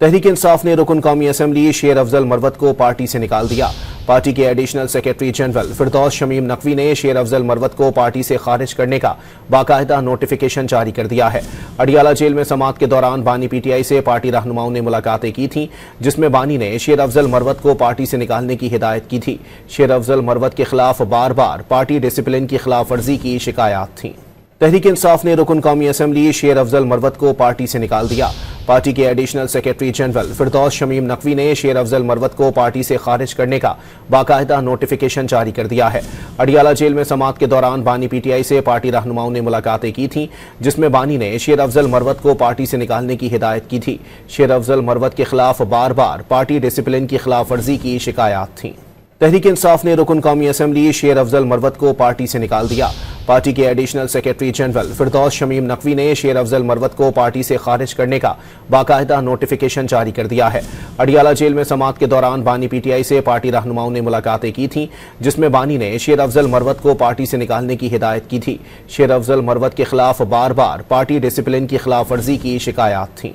तहरीक इंसाफ ने रुकन कौमी असम्बली शेर अफजल मरवत को पार्टी से निकाल दिया। पार्टी के एडिशनल सेक्रेटरी जनरल फिरदौस शमीम नकवी ने शेर अफजल मरवत को पार्टी से खारिज करने का बाकायदा नोटिफिकेशन जारी कर दिया है। अडियाला जेल में समाअत के दौरान बानी पीटीआई से पार्टी रहनुमाओं ने मुलाकातें की थीं, जिसमें बानी ने शेर अफजल मरवत को पार्टी से निकालने की हिदायत की थी। शेर अफजल मरवत के खिलाफ बार बार पार्टी डिसिप्लिन की खिलाफ वर्जी की शिकायत थी। तहरीक इंसाफ ने रुकन कौमी असम्बली शेर अफजल मरवत को पार्टी से निकाल दिया। पार्टी के एडिशनल सेक्रेटरी जनरल फिरदौस शमीम नकवी ने शेर अफजल मरवत को पार्टी से खारिज करने का बाकायदा नोटिफिकेशन जारी कर दिया है। अडियाला जेल में समाअत के दौरान बानी पीटीआई से पार्टी रहनुमाओं ने मुलाकातें की थीं, जिसमें बानी ने शेर अफजल मरवत को पार्टी से निकालने की हिदायत की थी। शेर अफजल मरवत के खिलाफ बार बार पार्टी डिसिप्लिन की खिलाफ वर्जी की शिकायत थी। तहरीक इंसाफ ने रुकन कौमी असम्बली शेर अफजल मरवत को पार्टी से निकाल दिया। पार्टी के एडिशनल सेक्रेटरी जनरल फिरदौस शमीम नकवी ने शेर अफजल मरवत को पार्टी से खारिज करने का बाकायदा नोटिफिकेशन जारी कर दिया है। अडियाला जेल में समाअत के दौरान बानी पीटीआई से पार्टी रहनुमाओं ने मुलाकातें की थीं, जिसमें बानी ने शेर अफजल मरवत को पार्टी से निकालने की हिदायत की थी। शेर अफजल मरवत के खिलाफ बार बार पार्टी डिसिप्लिन की खिलाफ वर्जी की शिकायत थी।